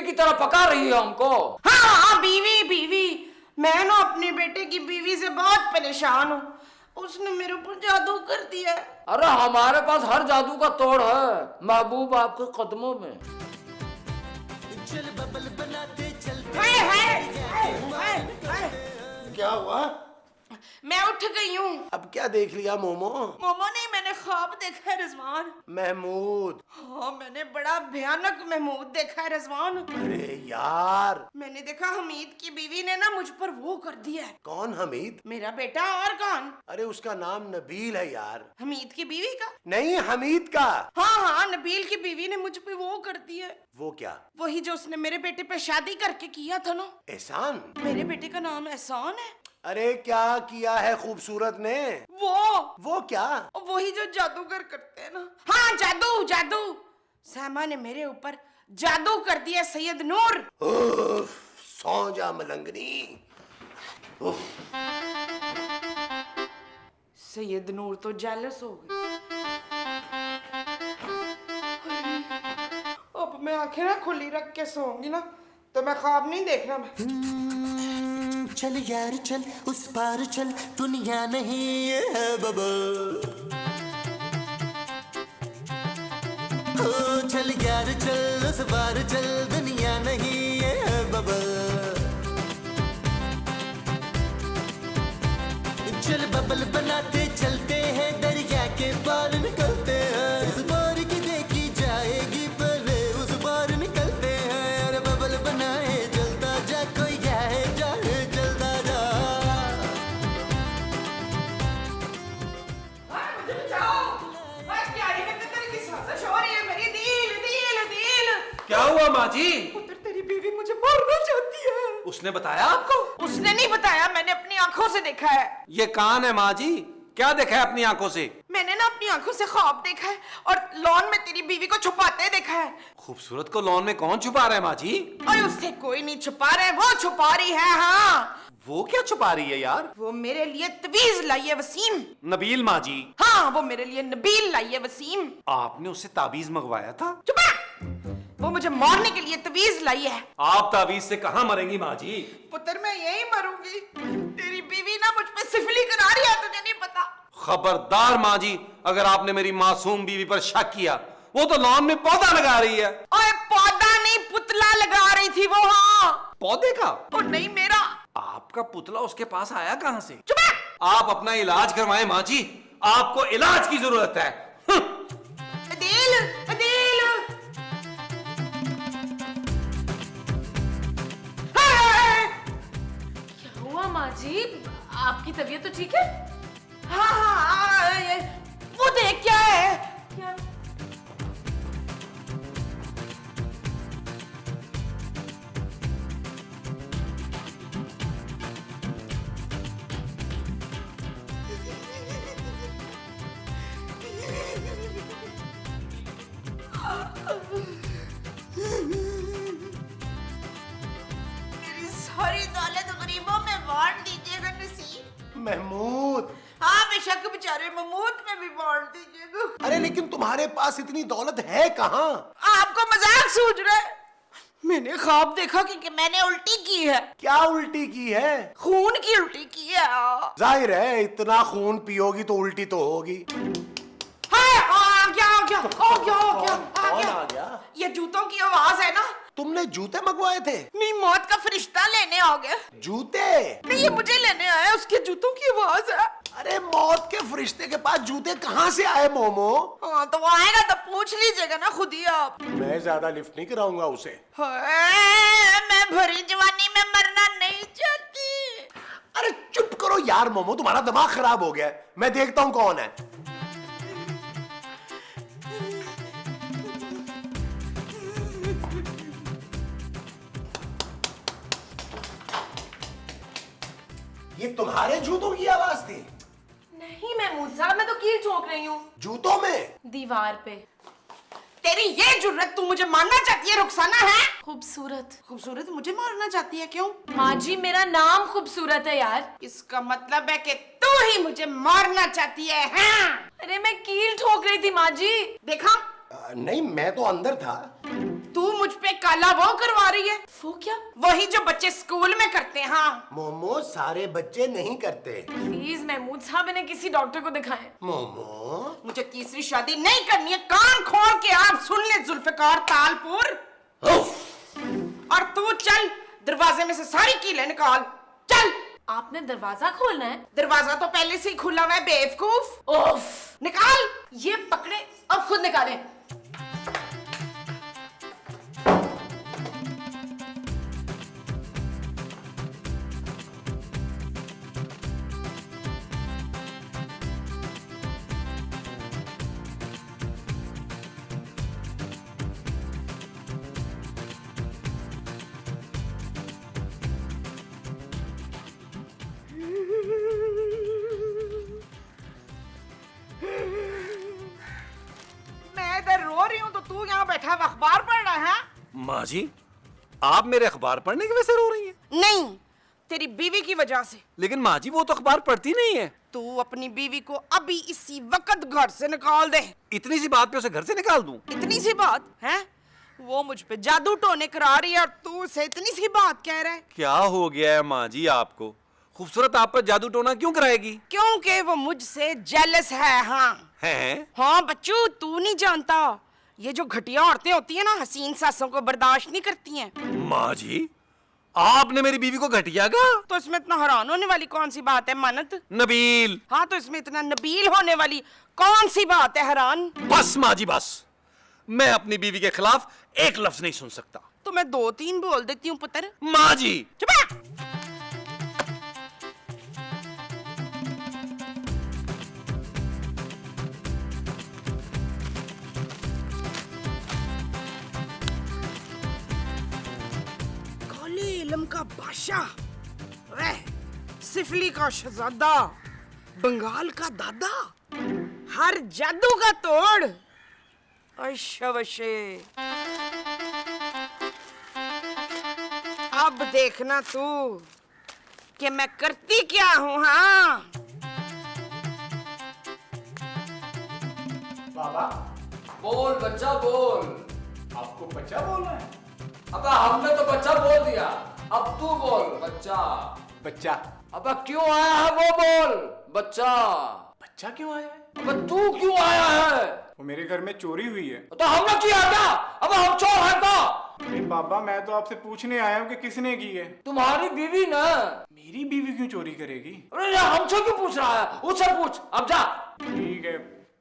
की तरह पका रही है हमको। हाँ हाँ, बीवी बीवी। मैं ना अपने बेटे की बीवी से बहुत परेशान हूँ। उसने मेरे ऊपर जादू कर दिया है। अरे हमारे पास हर जादू का तोड़ है, महबूब आपके कदमों में। हाय हाय हाय हाय। क्या हुआ? मैं उठ गई हूँ। अब क्या देख लिया मोमो? मोमो नहीं, मैंने ख्वाब देखा है रिजवान। महमूद। हाँ, मैंने बड़ा भयानक महमूद देखा है रिजवान। अरे यार, मैंने देखा हमीद की बीवी ने ना मुझ पर वो कर दिया है। कौन हमीद? मेरा बेटा और कौन? अरे उसका नाम नबील है यार। हमीद की बीवी का? नहीं, हमीद का। हाँ हाँ, नबील की बीवी ने मुझ पे वो कर दिया है। वो क्या? वही जो उसने मेरे बेटे पे शादी करके किया था ना। एहसान? मेरे बेटे का नाम एहसान है। अरे क्या किया है खूबसूरत ने? वो क्या? वही जो जादूगर करते हैं ना। हाँ, जादू जादू। सामा ने मेरे ऊपर जादू कर दिया सैयद नूर। उफ, सौ जा मलंगनी। उफ। सैयद नूर तो जेलस हो गई। अब मैं आंखें ना खुली रख के सोऊंगी ना तो मैं ख्वाब नहीं देखना। चल यार चल, उस पार चल, दुनिया नहीं ये है बबल। ओ चल यार चल, उस पार चल, दुनिया नहीं ये है बबल। चल बबल बनाते चलते हैं, दरिया के पार निकलते हैं। इस बार की देखी जाएगी पहले उस बार निकलते हैं। अरे बबल बनाए जलता जा, कोई जाए जाए जलता जा। मुझे बचाओ। क्या ये तेरी की साजिश हो रही है? मेरी दिल दिल दिल। क्या हुआ माँ जी? पुत्र, तेरी बीवी मुझे मारना चाहती है। उसने बताया आपको? उसने नहीं बताया, मैंने अपनी आंखों से देखा है। ये कान है माँ जी, क्या देखा है अपनी आंखों से? मैंने ना अपनी आंखों से ख्वाब देखा है और लॉन में तेरी बीवी को छुपाते देखा है। खूबसूरत को लॉन में कौन छुपा रहा है माँ जी? और उससे कोई नहीं छुपा रहा है, वो छुपा रही है। हाँ, वो क्या छुपा रही है यार? वो मेरे लिए तवीज लाई है वसीम। नबील माँ जी? हाँ, वो मेरे लिए नबील लाई है वसीम। आपने उससे ताबीज मंगवाया था? चुप रह। वो मुझे मारने के लिए तवीज लाई है। आप ताबीज से कहाँ मरेंगी माँ जी? पुत्र, मैं यही मरूंगी। तेरी बीवी ना मुझ पे सिफली करा रही है, तुझे नहीं पता। खबरदार माँ जी, अगर आपने मेरी मासूम बीवी पर शक किया, वो तो लॉन में पौधा लगा रही है। ओए, पौधा नहीं, पुतला लगा रही थी वो। हाँ, पौधे का? और नहीं मेरा। आपका पुतला उसके पास आया कहाँ से? चुप रह। आप अपना इलाज करवाएं माँ जी, आपको इलाज की जरूरत है। अदील, अदील। क्या हुआ माँ जी? आपकी तबीयत तो ठीक है? हाँ हाँ, वो देख क्या है? क्या? मेरी सारी दौलत गरीबों में बांट दीजिएगा नसीब। महमूद। हाँ, बेशक बेचारे महमूद में भी बांट दीजिएगा। अरे लेकिन तुम्हारे पास इतनी दौलत है कहाँ? आपको मजाक सूझ रहा है? मैंने ख्वाब देखा कि मैंने उल्टी की है। क्या उल्टी की है? खून की उल्टी की है। जाहिर है, इतना खून पियोगी तो उल्टी तो होगी। हाय, आ गया आ गया आ गया आ गया आ कौन गया। आ गया? ये जूतों की आवाज है ना? तुमने जूते मंगवाए थे? नहीं, मौत का फरिश्ता लेने आ गया। जूते? नहीं, ये मुझे लेने आया, उसके जूतों की आवाज है। अरे मौत के फरिश्ते के पास जूते कहाँ से आए मोमो? हाँ, तो वो आएगा तो पूछ लीजिएगा ना खुद ही आप। मैं ज्यादा लिफ्ट नहीं कराऊंगा उसे। हाय, मैं भरी जवानी में मरना नहीं चाहती। अरे चुप करो यार मोमो, तुम्हारा दिमाग खराब हो गया है। मैं देखता हूँ कौन है। ये तुम्हारे जूतों की आवाज थी? नहीं महमूद साहब, मैं तो कील ठोक रही हूँ जूतों में? दीवार पे। तेरी ये जुर्रत, तू मुझे मारना चाहती है रुखसाना? है खूबसूरत। खूबसूरत मुझे मारना चाहती है? क्यों? माँ जी, मेरा नाम खूबसूरत है यार। इसका मतलब है कि तू ही मुझे मारना चाहती है। हाँ? अरे मैं कील ठोक रही थी माँ जी। देखा? नहीं, मैं तो अंदर था। तू मुझ पे काला वो करवा रही है? वो क्या? वही जो बच्चे स्कूल में करते हैं। हाँ मोमो सारे बच्चे नहीं करते। प्लीज महमूद साहब, इन्हें किसी डॉक्टर को दिखाएं। मोमो मुझे तीसरी शादी नहीं करनी है। कान खोल के आप सुन ले जुल्फिकार तालपुर। और तू चल, दरवाजे में से सारी कीलें निकाल। चल। आपने दरवाजा खोलना है? दरवाजा तो पहले से ही खुला हुआ है बेवकूफ। ओफ, निकाल। ये पकड़े और खुद निकालें। मैं इधर रो रही हूँ तो तू यहाँ बैठा अखबार पढ़ रहा है? माँ जी, आप मेरे अखबार पढ़ने की वजह से रो रही हैं? नहीं, तेरी बीवी की वजह से। लेकिन माँ जी, वो तो अखबार पढ़ती नहीं है। तू अपनी बीवी को अभी इसी वक्त घर से निकाल दे। इतनी सी बात पे उसे घर से निकाल दूं? इतनी सी बात है? वो मुझ पे जादू टोने करा रही है और तू उसे इतनी सी बात कह रहा है? क्या हो गया है माँ जी आपको? खूबसूरत आप पर जादू टोना क्यों कराएगी? क्योंकि वो मुझसे जेलस है। हाँ बच्चू, तू नहीं जानता, ये जो घटिया औरतें होती है ना, हसीन सासों को बर्दाश्त नहीं करती हैं। माँ जी, आपने मेरी बीवी को घटिया कहा? तो इसमें इतना हैरान होने वाली कौन सी बात है मानत? नबील। हाँ, तो इसमें इतना नबील होने वाली कौन सी बात है हैरान? बस माँ जी बस, मैं अपनी बीवी के खिलाफ एक लफ्ज नहीं सुन सकता। तो मैं 2-3 बोल देती हूँ पुत्र। माँ जी। चुप रह। काले इल्म का बादशाह, सिफली का शहजादा, बंगाल का दादा, हर जादू का तोड़। अशवशे, अब देखना तू कि मैं करती क्या हूँ। हाँ बाबा, बोल बच्चा बोल। आपको बच्चा बोलना है? अबे हमने तो बच्चा बोल दिया, अब तू बोल बच्चा। बच्चा? अबे क्यों आया है वो बोल बच्चा। बच्चा क्यों आया है? अबे तू क्यों आया है? वो मेरे घर में चोरी हुई है। तो हमने किया क्या? अबे हम चोर हैं क्या? अरे बाबा, मैं तो आपसे पूछने आया हूँ कि किसने की है। तुम्हारी बीवी ने। मेरी बीवी क्यों चोरी करेगी? अरे यार, हमसे क्यों पूछ रहा है? उससे पूछ, अब जा। ठीक है,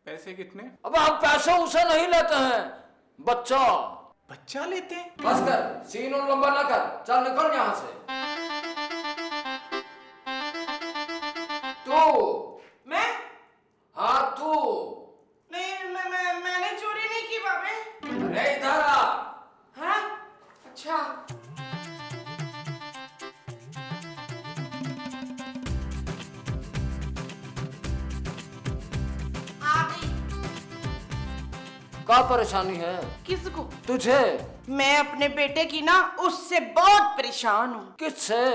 पैसे कितने? अबे हम पैसे उसे नहीं लेते हैं बच्चा। बच्चा लेते हैं? बस कर, सीन और लंबा ना कर, चल निकल यहाँ से। तू। मैं? हाँ तू। नहीं, मैंने चोरी नहीं की बाबे। अरे इधर आ। हाँ? अच्छा। आ गई। क्या परेशानी है किसको? तुझे? मैं अपने बेटे की ना उससे बहुत परेशान हूँ। किससे?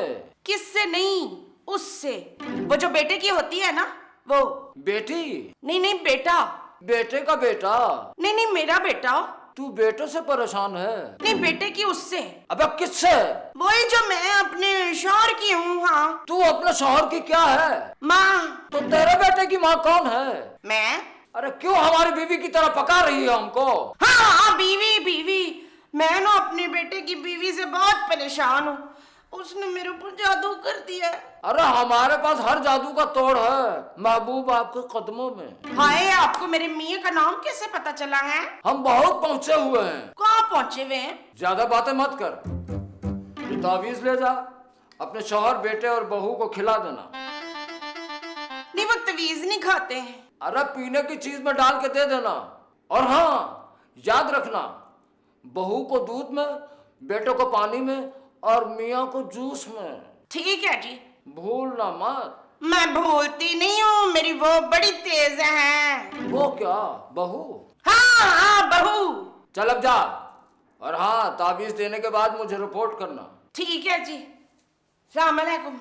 किससे नहीं, उससे। वो जो बेटे की होती है ना, वो। बेटी? नहीं, बेटा। बेटे का बेटा? नहीं, मेरा बेटा। तू बेटे से परेशान है? नहीं, बेटे की उससे। अबे किससे? वही जो मैं अपने शौहर की हूँ। हाँ। तू अपने शौहर की क्या है? माँ। तो तेरे बेटे की माँ कौन है? मैं। अरे क्यों हमारी बीवी की तरह पका रही है हमको? हाँ, बीवी। मैं ना अपने बेटे की बीवी से बहुत परेशान हूँ। उसने मेरे ऊपर जादू कर दिया। अरे हमारे पास हर जादू का तोड़ है, महबूब आपके कदमों में। हाय, आपको मेरे मियाँ का नाम कैसे पता चला है? हम बहुत पहुंचे हुए हैं। कहाँ पहुँचे हुए हैं? ज्यादा बातें मत कर। ये तावीज ले जा, अपने शौहर, बेटे और बहू को खिला देना। नहीं, वो तवीज नहीं खाते हैं। अरे पीने की चीज में डाल के दे देना। और हाँ, याद रखना, बहू को दूध में, बेटे को पानी में और मियाँ को जूस में। ठीक है जी। भूलना मत। मैं भूलती नहीं हूँ, मेरी वो बड़ी तेज है। वो क्या? बहू? हाँ, बहू। चल अब जा। और हाँ, ताबीज देने के बाद मुझे रिपोर्ट करना। ठीक है जी। सलाम अलैकुम।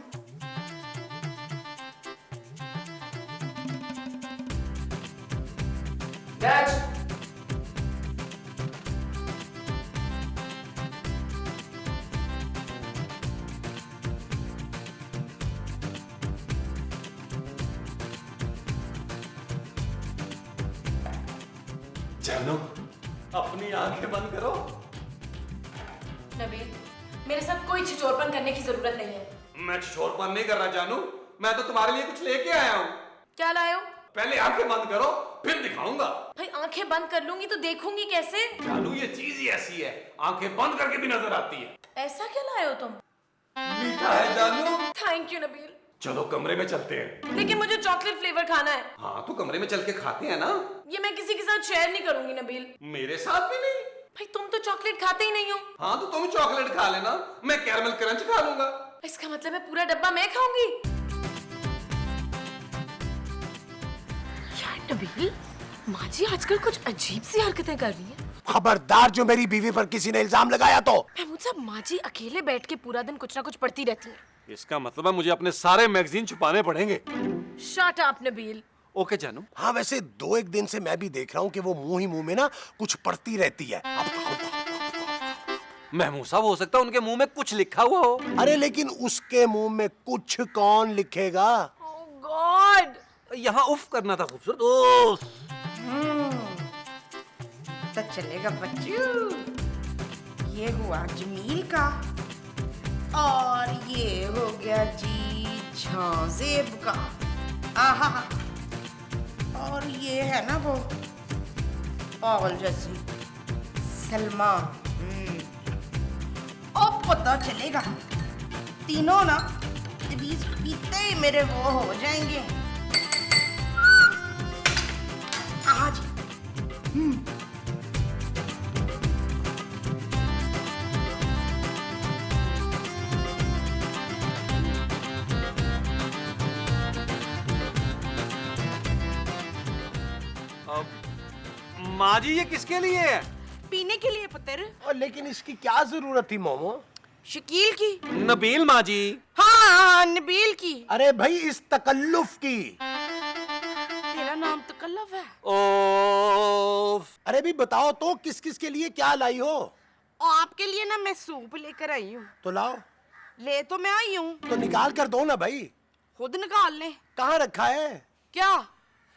नेक्स्ट। जानू, अपनी आंखें बंद करो। नबील, मेरे साथ कोई छिछोरपन करने की जरूरत नहीं है। मैं छोरपन नहीं कर रहा जानू, मैं तो तुम्हारे लिए कुछ लेके आया हूँ। क्या लाए हो? पहले आंखें बंद करो, फिर दिखाऊंगा। भाई आंखें बंद कर लूंगी तो देखूंगी कैसे? जानू, ये चीज ही ऐसी है, आंखें बंद करके भी नजर आती है। ऐसा क्या लाए हो तुम? मीठा है जानू। थैंक यू नबील, चलो कमरे में चलते हैं। लेकिन मुझे चॉकलेट फ्लेवर खाना है। हाँ तो कमरे में चल के खाते हैं ना। ये मैं किसी के साथ शेयर नहीं करूंगी नबील। मेरे साथ भी नहीं। भाई तुम तो चॉकलेट खाते ही नहीं हो। हाँ तो तुम चॉकलेट खा लेना, मैं कैरमल क्रंच खा लूंगा। इसका मतलब है पूरा डब्बा मैं खाऊंगी? यार नबील, माँ जी आजकल कुछ अजीब सी हरकतें कर रही हैं। खबरदार, जो मेरी बीवी पर किसी ने इल्जाम लगाया तो। महमूद साहब, माँ जी अकेले बैठ के पूरा दिन कुछ ना कुछ पढ़ती रहती हैं। इसका मतलब है मुझे अपने सारे मैगजीन छुपाने पड़ेंगे। Shut up Nabeel. ओके जानू। हाँ, वैसे 2-1 दिन से मैं भी देख रहा हूँ कि वो मुंह ही मुंह में ना कुछ पढ़ती रहती है। महमूद साहब, हो सकता है उनके मुंह में कुछ लिखा हुआ हो। अरे लेकिन उसके मुंह में कुछ कौन लिखेगा? ओह गॉड। यहाँ उफ करना था खूबसूरत। ओह तो चलेगा बच्चू। ये हुआ जमील का, और ये हो गया जी झांजेब का। आहा, और ये है ना वो पागल जैसी सलमा। अब पता चलेगा। तीनों ना बीस पीते ही मेरे वो हो जाएंगे। आज माँ जी, ये किसके लिए है? पीने के लिए पुत्र। और लेकिन इसकी क्या जरूरत थी मोमो? शकील की। नबील माँ जी। हाँ, नबील की। अरे भाई, इस तकल्लुफ की। तेरा नाम तकल्लुफ है? ओफ। अरे भी बताओ तो, किस किस के लिए क्या लाई हो? आपके लिए ना मैं सूप लेकर आई हूँ। तो लाओ। ले तो मैं आई हूँ। तो निकाल कर दो ना भाई। खुद निकाल ले। कहाँ रखा है? क्या?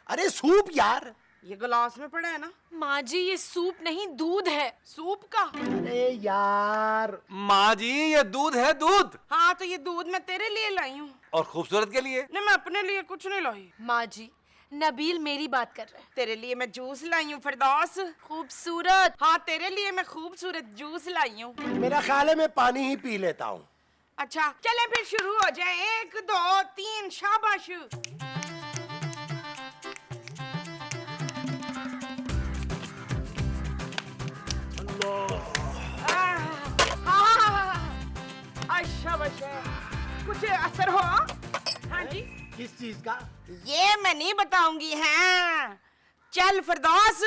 अरे सूप यार। ये गिलास में पड़ा है ना। माँ जी, ये सूप नहीं दूध है। सूप का? अरे यार। माँ जी, ये दूध है, दूध। हाँ तो ये दूध मैं तेरे लिए लाई हूँ। और खूबसूरत के लिए? नहीं, मैं अपने लिए कुछ नहीं लाई। माँ जी, नबील मेरी बात कर रहा है। तेरे लिए मैं जूस लाई हूँ फिरदौस। खूबसूरत। हाँ, तेरे लिए मैं खूबसूरत जूस लाई हूँ। मेरा ख्याल है मैं पानी ही पी लेता हूँ। अच्छा चले फिर शुरू हो जाए। 1 2 3 शाबाश। अच्छा बच्चा, कुछ असर हो? हाँ जी। किस चीज का? ये मैं नहीं बताऊंगी। हाँ चल फिरदौस,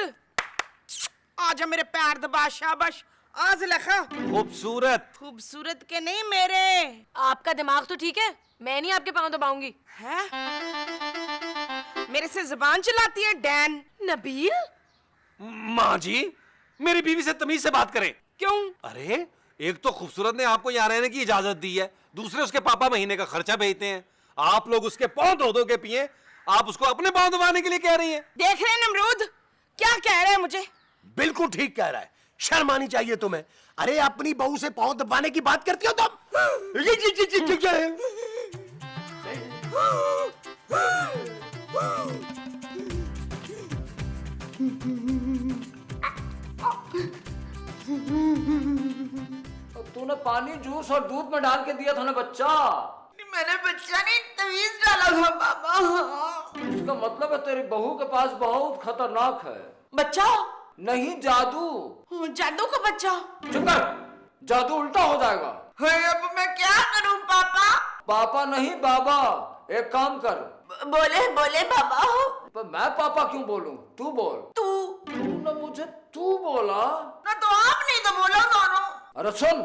आजा मेरे पैर दबा। शाबाश। आज लखा। खूबसूरत। खूबसूरत के नहीं मेरे। आपका दिमाग तो ठीक है, मैं नहीं आपके पाँव दबाऊंगी। हैं? मेरे से जुबान चलाती है डैन। नबील। माँ जी, मेरी बीवी से तमीज से बात करें। क्यों? अरे, एक तो खूबसूरत ने आपको यहाँ रहने की इजाजत दी है, दूसरे उसके पापा महीने का खर्चा भेजते हैं। आप लोग उसके पाँव धो धो के पिए, आप उसको अपने पाँव दबाने के लिए कह रही हैं। देख रहे हैं नमरूद, क्या कह रहे हैं मुझे? बिल्कुल ठीक कह रहा है। शर्म आनी चाहिए तुम्हें। अरे अपनी बहू से पाँव दबाने की बात करती हो तुम? तूने पानी जूस और दूध में डाल के दिया था ना बच्चा। मैंने बच्चा नहीं, तवीज डाला था पापा। इसका मतलब है तेरी बहू के पास बहुत खतरनाक है। बच्चा नहीं, जादू। जादू का बच्चा? चुप कर, जादू उल्टा हो जाएगा। अब मैं क्या करूं पापा? पापा नहीं, बाबा। एक काम कर। बोले बोले पापा। पर मैं पापा क्यों बोलूं? तू बोल। तूने मुझे तू बोला ना, तो आप नहीं तो बोलो दोनों। अरे सुन,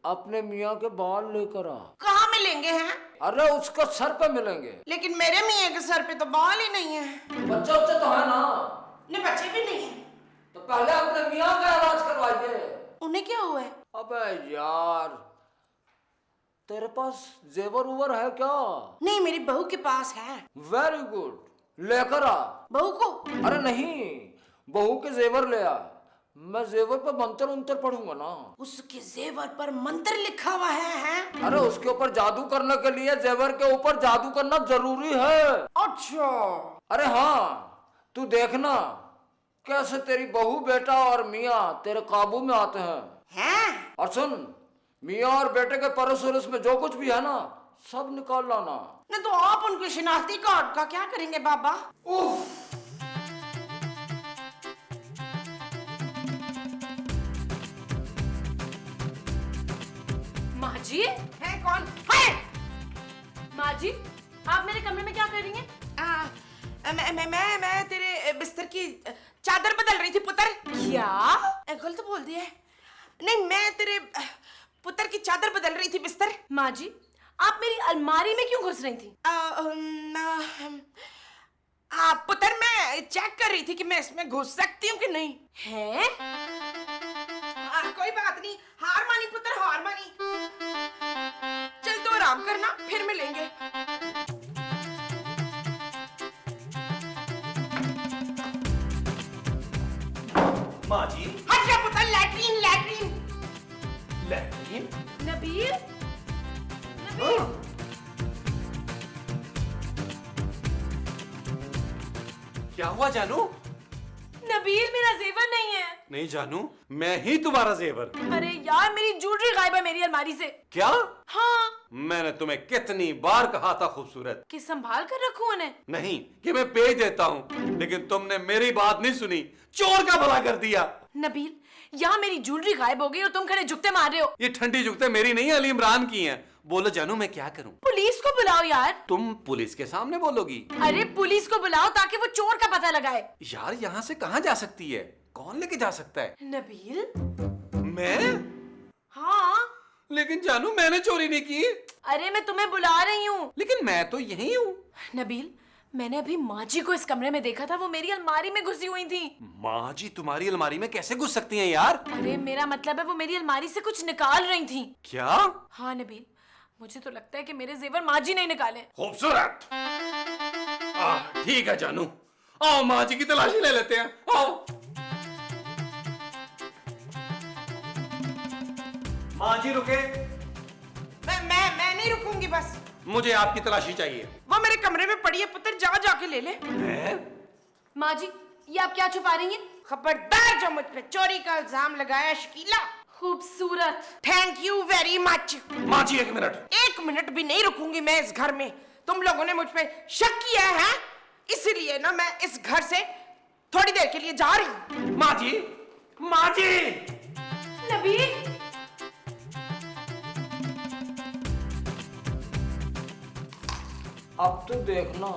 अपने मियाँ के बाल लेकर आ। कहाँ मिलेंगे हैं? अरे उसके सर पे मिलेंगे। लेकिन मेरे मियाँ के सर पे तो बाल ही नहीं है। बच्चा उच्चा तो है ना? नहीं, बच्चे भी नहीं है। तो पहले अपने मियाँ का इलाज करवाइए। उन्हें क्या हुआ है? अबे यार, तेरे पास जेवर उवर है क्या? नहीं, मेरी बहू के पास है। वेरी गुड, लेकर आ। बहू को? अरे नहीं, बहू के जेवर ले आ। मैं जेवर पर मंत्र उंतर पढ़ूंगा ना। उसके जेवर पर मंत्र लिखा हुआ है? अरे उसके ऊपर जादू करने के लिए जेवर के ऊपर जादू करना जरूरी है। अच्छा। अरे हाँ, तू देखना कैसे तेरी बहू, बेटा और मियाँ तेरे काबू में आते हैं। और सुन, मियाँ और बेटे के परस उरस में जो कुछ भी है ना, सब निकाल लाना। नहीं तो आप उनके शिनाख्ती कार्ड का क्या करेंगे बाबा? उफ, माँ जी, है कौन है? माँ जी, आप मेरे कमरे में क्या कर रही हैं? मैं तेरे बिस्तर की चादर बदल रही थी पुत्र। क्या? गलत बोल दिया है। नहीं, मैं तेरे पुत्र की चादर बदल रही थी बिस्तर। माँ जी, आप मेरी अलमारी में क्यों घुस रही थी? पुत्र, मैं चेक कर रही थी कि मैं इसमें घुस सकती हूँ कि नहीं। हैं? कोई बात नहीं, हार मानी पुत्र, हार मानी। चल तो आराम करना, फिर मिलेंगे। माँ जी, हट जा पुत्र, latrine latrine. Latrine? Nabeel? Nabeel? क्या हुआ जानू? नबील, मेरा जेवर नहीं है। नहीं जानू, मैं ही तुम्हारा जेवर। अरे यार, मेरी ज्वेलरी गायब है मेरी अलमारी से। क्या? हाँ। मैंने तुम्हें कितनी बार कहा था खूबसूरत कि संभाल कर रखूं उन्हें। नहीं कि मैं भेज देता हूँ, लेकिन तुमने मेरी बात नहीं सुनी, चोर का भला कर दिया। नबील, यहाँ मेरी ज्वेलरी गायब हो गई और तुम खड़े जुगते मार रहे हो। ये ठंडी जुगते मेरी नहीं, अली इमरान की हैं। बोलो जानू, मैं क्या करूं? पुलिस को बुलाओ यार। तुम पुलिस के सामने बोलोगी? अरे पुलिस को बुलाओ ताकि वो चोर का पता लगाए। यार यहाँ से कहाँ जा सकती है? कौन लेके जा सकता है? नबील? मैं? हाँ। लेकिन जानू, मैंने चोरी नहीं की। अरे मैं तुम्हें बुला रही हूँ। लेकिन मैं तो यही हूँ। नबील, मैंने अभी माँ जी को इस कमरे में देखा था, वो मेरी अलमारी में घुसी हुई थी। माँ जी तुम्हारी अलमारी में कैसे घुस सकती हैं यार? अरे मेरा मतलब है वो मेरी अलमारी से कुछ निकाल रही थी। क्या? हाँ नबील, मुझे तो लगता है कि मेरे जेवर माँ जी नहीं निकाले। खूबसूरत। ठीक है जानू, आओ माँ जी की तलाशी ले लेते हैं, आओ। माँ जी रुके। मैं नहीं रुकूंगी, बस मुझे आपकी तलाशी चाहिए। वो मेरे कमरे में पड़ी है पुत्र, जाके ले ले। माँ जी, ये आप क्या छुपा रही हैं? खबरदार जो मुझ पे चोरी का इल्जाम लगाया शकीला। खूबसूरत। Thank you very much. माँ जी 1 मिनट। 1 मिनट भी नहीं रुकूंगी मैं इस घर में। तुम लोगों ने मुझ पे शक किया है, इसीलिए ना मैं इस घर से थोड़ी देर के लिए जा रही हूँ। माँ जी, माँ जी। नबील, अब तो देखना।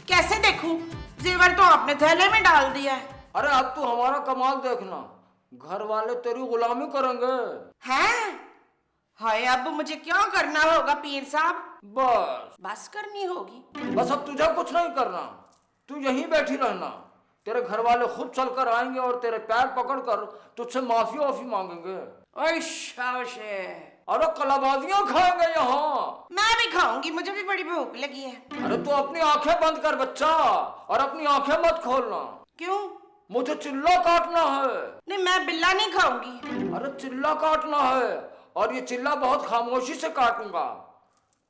कैसे देखूं? जेवर तो आपने थैले में डाल दिया है। अरे अब तो हमारा कमाल देखना, घर वाले तेरी गुलामी करेंगे। हैं? हाय, अब मुझे क्या करना होगा पीर साहब? बस करनी होगी। बस अब तुझे कुछ नहीं करना, तू यहीं बैठी रहना। तेरे घर वाले खुद चलकर आएंगे और तेरे पैर पकड़कर तुझसे माफी वाफी मांगेंगे। ओए शाबाश। अरे कलाबाजियां खाएंगे यहाँ। मैं भी खाऊंगी, मुझे भी बड़ी भूख लगी है। अरे तू अपनी आंखें बंद कर बच्चा, और अपनी आंखें मत खोलना। क्यों? मुझे चिल्ला काटना है। नहीं, मैं बिल्ला नहीं खाऊंगी। अरे चिल्ला काटना है, और ये चिल्ला बहुत खामोशी से काटूंगा।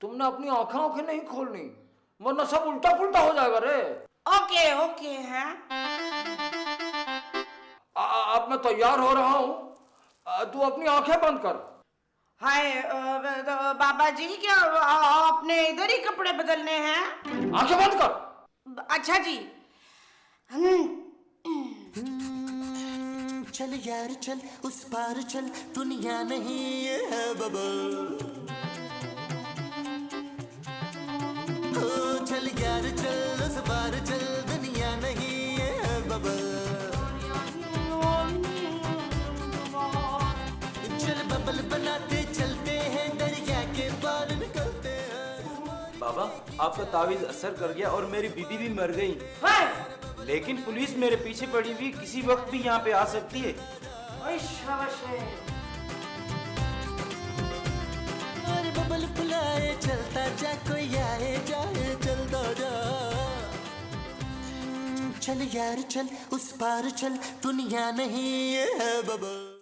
तुमने अपनी आंखें नहीं खोलनी, वरना सब उल्टा पुल्टा हो जाएगा रे। ओके ओके है। अब मैं तैयार हो रहा हूँ, तू अपनी आंखें बंद कर। हाय, तो बाबा जी, क्या आपने इधर ही कपड़े बदलने हैं? आंखें बंद कर। अच्छा जी। चल यार चल, उस पार चल, दुनिया नहीं ये है बबल। हो चल यार चल, उस पार चल, दुनिया नहीं ये है बबल। चल बबल बनाते चलते हैं, दरिया के पार निकलते हैं। बाबा, आपका तावीज असर कर गया और मेरी बीबी भी मर गई। लेकिन पुलिस मेरे पीछे पड़ी हुई किसी वक्त भी यहाँ पे आ सकती है। ओए शाबाश। और बबल बुलाए चलता जा, कोई आए जाए चलता जा। चल यार चल, उस पार चल, दुनिया नहीं है बबल।